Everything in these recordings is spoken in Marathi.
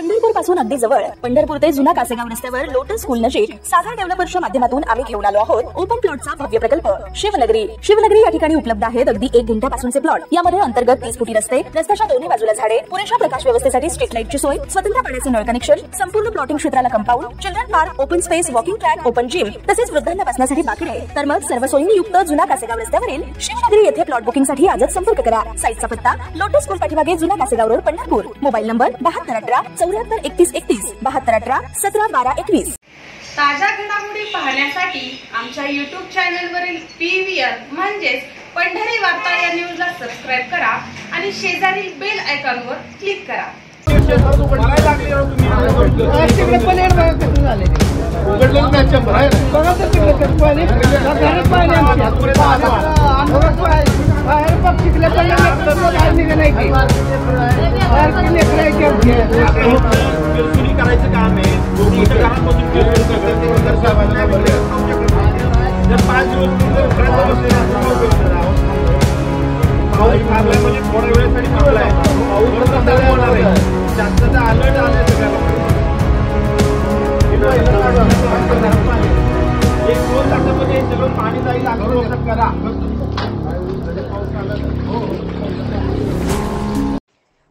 पंढरपूर पासून अगदी जवळ पंढरपूर ते जुना कासेगाव रस्त्यावर लोटस स्कूल नजीक सागर डेव्हलपर्सच्या माध्यमातून आम्ही घेऊन आलो आहोत ओपन प्लॉटचा भव्य प्रकल्प शिवनगरी। शिवनगरी या ठिकाणी उपलब्ध आहेत अगदी 1 गुंठ्यापासूनचे प्लॉट। यामध्ये अंतर्गत 30 फुटी रस्ते, रस्त्याच्या दोन्ही बाजूला झाडे, पुरेशा प्रकाश व्यवस्थेसाठी स्ट्रीट लाईटची सोय, स्वतंत्र पाण्याचे नळ कनेक्शन, संपूर्ण प्लॉटिंग क्षेत्राला compound, children park, open space, walking track, open gym तसेच वृद्धांना बसण्यासाठी बाकडे। तर मग सर्व सोयींनी युक्त जुना कासेगाव रस्त्यावरील शिवनगरी येथे प्लॉट बुकिंगसाठी आजच संपर्क करा। साईटचा पत्ता लोटस स्कूल पाठीमागे जुना Kasegaon road Pandharpur. Mobile number 7218 74 31 31 7218 17 12 21। ताज्या घडामोडी पाहण्यासाठी आमच्या YouTube चॅनलवरील PVR म्हणजेच पंढरी वार्ता या न्यूजला सबस्क्राइब करा आणि शेजारील बेल आयकॉनवर क्लिक करा। करायचं काम आहे जर 5 दिवस थोड्या वेळेसाठी थांबलाय शासनाचा अलर्ट आलाय एक 2 तासामध्ये सगळं पाणी जाईल असं करा।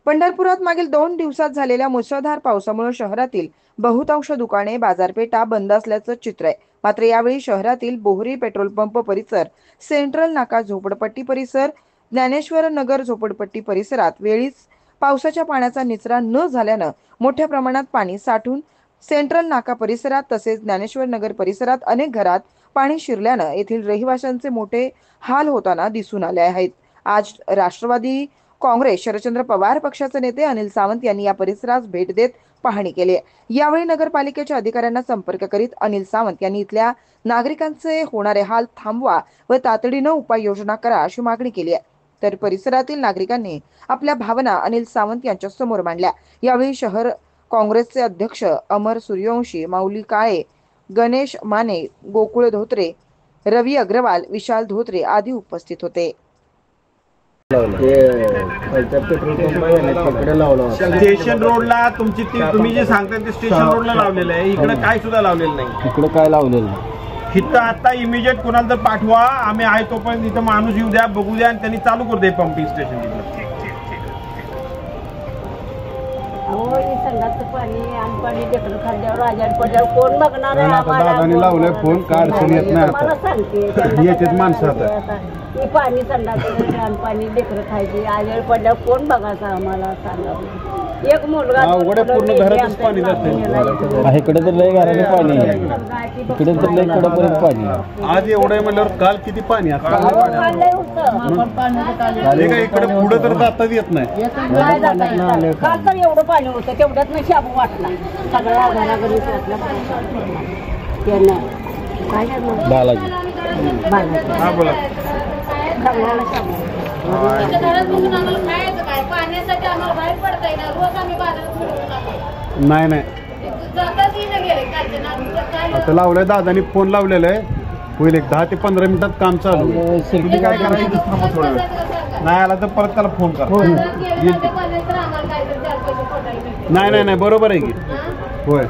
पंढरपुरात मागील 2 दिवसात झालेल्या मुसळधार पावसामुळे शहरातील बहुतांश दुकाने बाजारपेठा बंद असल्याचं चित्र आहे। मात्र यावेळी शहरातील बोहरी पेट्रोल पंप परिसर, सेंट्रल नाका झोपडपट्टी परिसर, ज्ञानेश्वर नगर झोपडपट्टी परिसरात वेळीच पावसाच्या पाण्याचा निचरा न झाल्यानं मोठ्या प्रमाणात पाणी साठून सेंट्रल नाका परिसरात तसेच ज्ञानेश्वर नगर परिसरात अनेक घरात पाणी शिरल्यानं येथील रहिवाशांचे मोठे हाल होताना दिसून आले आहेत। आज राष्ट्रवादी काँग्रेस शरदचंद्र पवार पक्षाचे नेते अनिल सावंत यांनी या परिसरास भेट देत पाहणी केली। यावेळी नगरपालिकेच्या अधिकाऱ्यांना संपर्क करीत अनिल सावंत यांनी इथल्या नागरिकांचे होणारे हाल थांबवा व तातडीने उपाययोजना करा अशी मागणी केली आहे। तर परिसरातील नागरिकांनी आपल्या भावना अनिल सावंत यांच्या समोर मांडल्या। यावेळी शहर काँग्रेसचे अध्यक्ष अमर सूर्यवंशी, माऊली काळे, गणेश माने, गोकुळ धोत्रे, रवी अग्रवाल, विशाल धोत्रे आदी उपस्थित होते। स्टेशन रोडला तुम्ही जे सांगता ते स्टेशन रोडला लावलेलं आहे, इकडे काय सुद्धा लावलेलं नाही। इकडे काय लावलेलं नाही, इथं आता इमिजिएट कोणाला तर पाठवा, आम्ही आहे तोपर्यंत इथं माणूस येऊ द्या, बघू द्या आणि त्यांनी चालू करू दे पंपिंग स्टेशन तिथं। दादानी लावलंय फोन, काय अडचण येत नाही आता येतात माणसं आता पाणी संडास पाणी लेकरं खायची आजारी पडल्यावर कोण बघायचं आम्हाला सांगा। एक मुलगा पूर्ण घरातच पाणी जाते, इकडे तर लय घराने पाणी आहे, इकडे तर लय कडपर्यंत पाणी आहे। आज एवढं म्हणल्यावर काल किती पाणी असतं इकडे पुढे तर जाताच येत नाही। काल तर एवढं पाणी होतं तेवढ्यात नाही शाबू वाटला सगळ्या घराघरी बालाजी हा बोला नाही नाही आता लावलंय, दादानी फोन लावलेला आहे, होईल एक 10 ते 15 मिनिटात काम चालू। तुम्ही काय करायचं थोडं वेळ नाही आला तर परत त्याला फोन करा। नाही नाही नाही बरोबर आहे की होय।